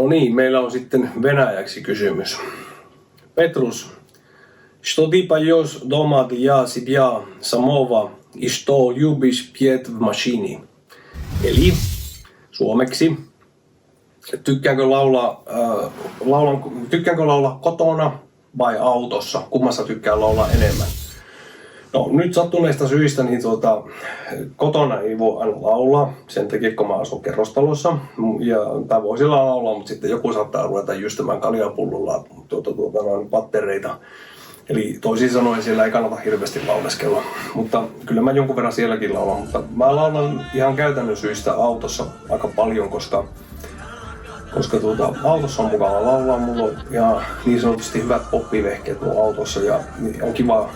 No niin, meillä on sitten venäjäksi kysymys. Petrus, что ты поешь дома для себя самого и что любишь петь в машине? Eli suomeksi, tykkäänkö laulaa kotona vai autossa? Kummassa tykkää laulaa enemmän? No nyt sattuneista syistä niin kotona ei voi aina laulaa, sen takia kun mä asun kerrostalossa. Tai voi sillä laulaa, mutta sitten joku saattaa ruveta jystämään kaljapullolla pattereita. Eli toisin sanoen siellä ei kannata hirveästi lauleskella. Mutta kyllä mä jonkun verran sielläkin laulan, mutta mä laulan ihan käytännön syistä autossa aika paljon, koska autossa on mukava laulaa. Mulla on ihan niin sanotusti hyvät poppivehkeet mun autossa ja on kiva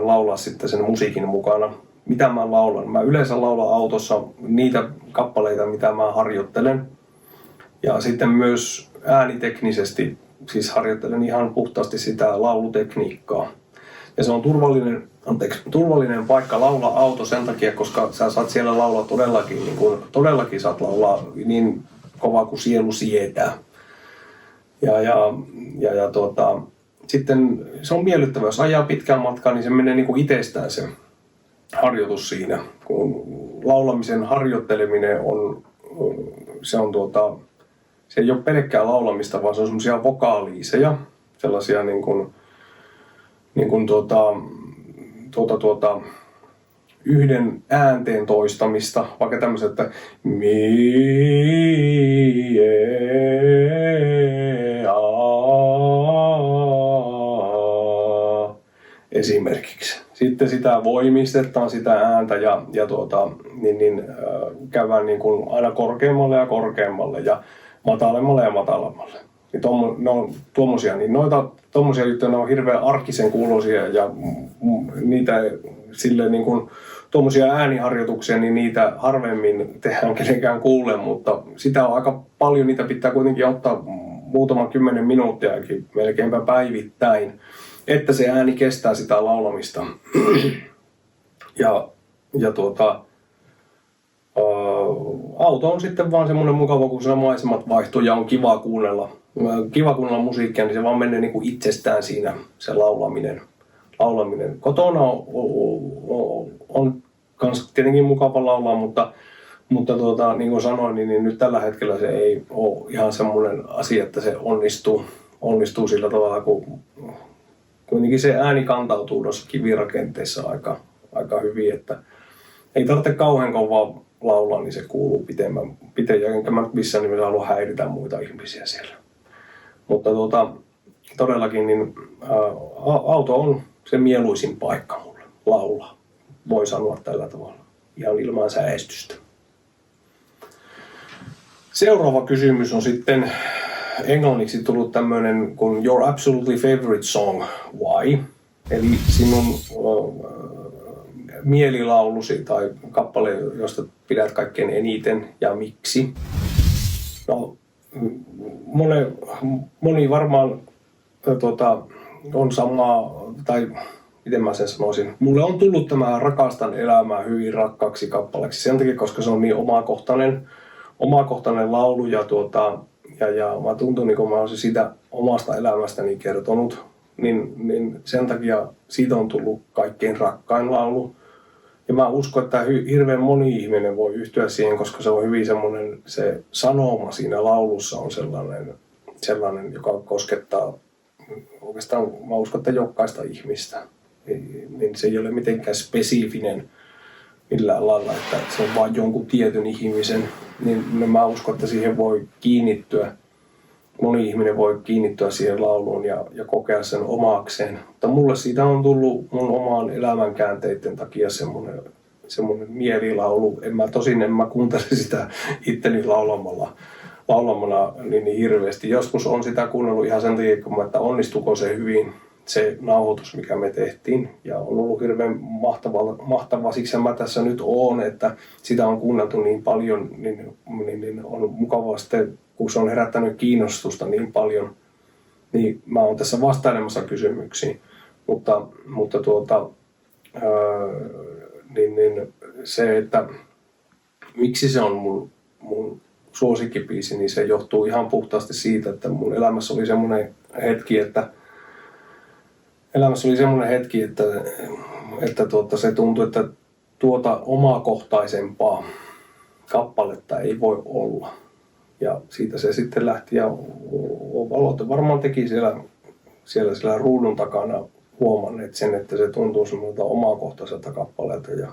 laulaa sitten sen musiikin mukana. Mitä mä laulan? Mä yleensä laulan autossa niitä kappaleita, mitä mä harjoittelen. Ja sitten myös ääniteknisesti, siis harjoittelen ihan puhtaasti sitä laulutekniikkaa. Ja se on turvallinen paikka laulaa auto sen takia, koska sä saat siellä laulaa todellakin saat laulaa niin kova kuin sielu sietää. Sitten se on miellyttävää, jos ajaa pitkän matkaa, niin se menee niin kuin itsestään se harjoitus siinä. Kun laulamisen harjoitteleminen se ei ole pelkkää laulamista, vaan se on semmoisia vokaaliiseja, sellaisia yhden äänteen toistamista, vaikka tämmöiset, että esimerkiksi. Sitten sitä voimistetaan sitä ääntä ja käydään niin kuin aina korkeammalle ja korkeammalle ja matalemmalle ja matalemmalle. Ne on tuommoisia, niin tuommoisia juttuja ne on hirveän arkisen kuuloisia ja niitä silleen niin kuin tuommoisia ääniharjoituksia, niin niitä harvemmin tehdään kenenkään kuulle, mutta sitä on aika paljon, niitä pitää kuitenkin ottaa muutaman 10 minuuttiakin melkeinpä päivittäin, että se ääni kestää sitä laulamista. Auto on sitten vaan semmoinen mukava, kun se maisemat vaihtuu ja on kiva kuunnella musiikkia, niin se vaan menee niin kuin itsestään siinä se laulaminen. Kotona on kans tietenkin mukava laulaa, mutta niin kuin sanoin, niin nyt tällä hetkellä se ei ole ihan semmoinen asia, että se onnistuu sillä tavalla, kun kuitenkin se ääni kantautuu tuossa kivirakenteessa aika hyvin, että ei tarvitse kauhean kovaa laulaa, niin se kuuluu pitää, enkä mä missään nimessä halua häiritä muita ihmisiä siellä. Mutta todellakin niin auto on se mieluisin paikka mulle laulaa, voi sanoa tällä tavalla, ihan ilman säestystä. Seuraava kysymys on sitten englanniksi tullut tämmöinen kuin Your absolutely favorite song, why? Eli sinun mielilaulusi tai kappale, josta pidät kaikkein eniten ja miksi. No, moni varmaan on samaa, tai miten mä sen sanoisin. Mulle on tullut tämä Rakastan elämää hyvin rakkaaksi kappaleeksi sen takia, koska se on niin omakohtainen laulu ja mä tuntun, niin kun mä olisin sitä omasta elämästäni kertonut, niin sen takia siitä on tullut kaikkein rakkain laulu. Ja mä uskon, että hirveän moni ihminen voi yhtyä siihen, koska se on hyvin semmoinen, se sanoma siinä laulussa on sellainen joka koskettaa oikeastaan, mä uskon, että jokaista ihmistä. Niin se ei ole mitenkään spesifinen millään lailla, että se on vain jonkun tietyn ihmisen. Niin mä uskon, että siihen voi kiinnittyä. Moni ihminen voi kiinnittyä siihen lauluun ja kokea sen omakseen. Mutta mulle siitä on tullut mun omaan elämänkäänteiden takia semmoinen mielilaulu. En mä kuuntele sitä itteni laulamana niin hirveästi. Joskus on sitä kuunnellut ihan sen takia, että onnistuko se hyvin se nauhoitus, mikä me tehtiin. Ja on ollut hirveän mahtavaa, siksi mä tässä nyt oon, että sitä on kuunneltu niin paljon, niin on mukavaa sitten, kun se on herättänyt kiinnostusta niin paljon, niin mä oon tässä vastailemassa kysymyksiin. Mutta se, että miksi se on mun suosikkibiisi, niin se johtuu ihan puhtaasti siitä, että mun elämässä oli semmoinen hetki, että se tuntui, että tuota omakohtaisempaa kappaletta ei voi olla. Ja siitä se sitten lähti ja Valote varmaan teki siellä ruudun takana huomanneet sen, että se tuntuu semmoilta omakohtaiselta kappaleelta. Ja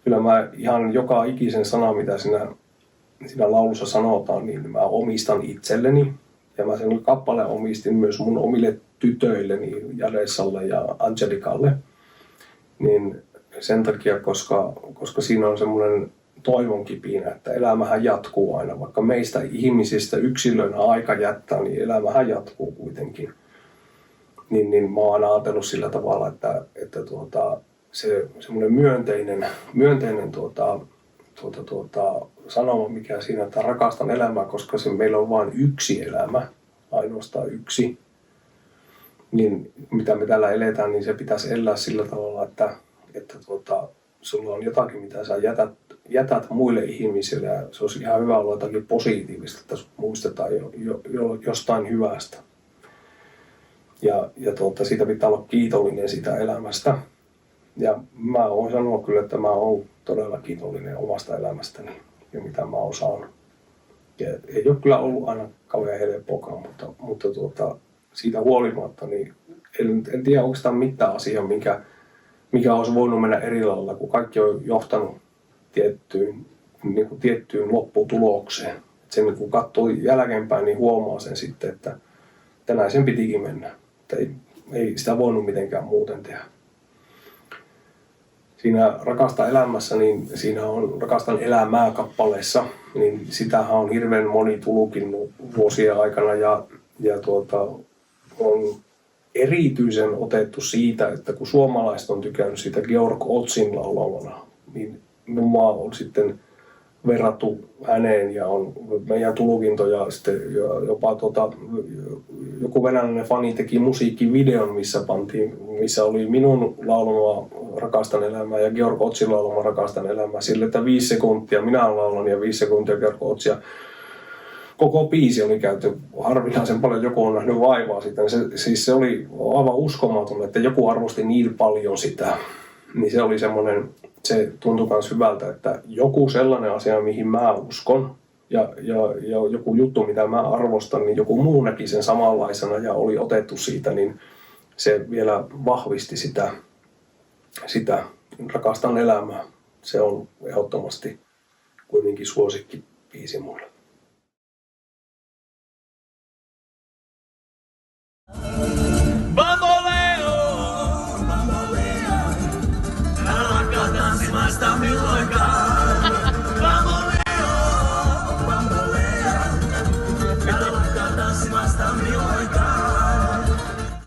kyllä mä ihan joka ikisen sana, mitä siinä laulussa sanotaan, niin mä omistan itselleni. Ja mä sen kappaleen omistin myös mun omille tytöilleni, Jaressalle ja Angelikalle. Niin sen takia, koska siinä on semmoinen toivon kipinä, että elämähän jatkuu aina. Vaikka meistä ihmisistä yksilöinä aika jättää, niin elämähän jatkuu kuitenkin. Niin mä oon aina ajatellut sillä tavalla, että se semmoinen myönteinen sanoma, mikä siinä, että rakastan elämää, koska meillä on vain yksi elämä, ainoastaan yksi. Niin mitä me täällä eletään, niin se pitäisi elää sillä tavalla, että sulla on jotakin, mitä sä jätät muille ihmisille, ja se olisi ihan hyvä olla jotakin positiivista, että muistetaan jostain hyvästä. Ja siitä pitää olla kiitollinen siitä elämästä. Ja mä voin sanoa kyllä, että mä oon todella kiitollinen omasta elämästäni ja mitä mä oon saanut. Ja ei ole kyllä ollut aina kauhean helppoakaan, mutta siitä huolimatta niin en tiedä oikeastaan mitään asiaa, mikä olisi voinut mennä eri lailla, kun kaikki on johtanut tiettyyn lopputulokseen. Sen kun katsoo jälkeenpäin, niin huomaa sen sitten, että näin sen pitikin mennä. Että ei sitä voinut mitenkään muuten tehdä. Siinä Rakasta elämässä, niin siinä on Rakastan elämää kappaleessa, niin sitähän on hirveän moni tulkinnut vuosien aikana ja on erityisen otettu siitä, että kun suomalaiset on tykännyt siitä Georg Otzin laulamana, niin minua on sitten verrattu häneen ja on meidän tulkintoja sitten jopa joku venäläinen fani teki musiikkivideon, missä oli minun laulama Rakastan elämää ja Georg Otzin laulama Rakastan elämää sille, että 5 sekuntia minä laulan ja 5 sekuntia Georg Otz. Koko biisi oli käyty harvinaisen paljon, joku on nähnyt vaivaa sitten. Se oli aivan uskomaton, että joku arvosti niin paljon sitä. Niin se oli semmoinen, se tuntui myös hyvältä, että joku sellainen asia, mihin mä uskon ja joku juttu, mitä mä arvostan, niin joku muu näki sen samanlaisena ja oli otettu siitä, niin se vielä vahvisti sitä Rakastan elämää. Se on ehdottomasti kuitenkin suosikkibiisi mulle. Bamboleo, älä lakkaa tanssimasta milloinkaan.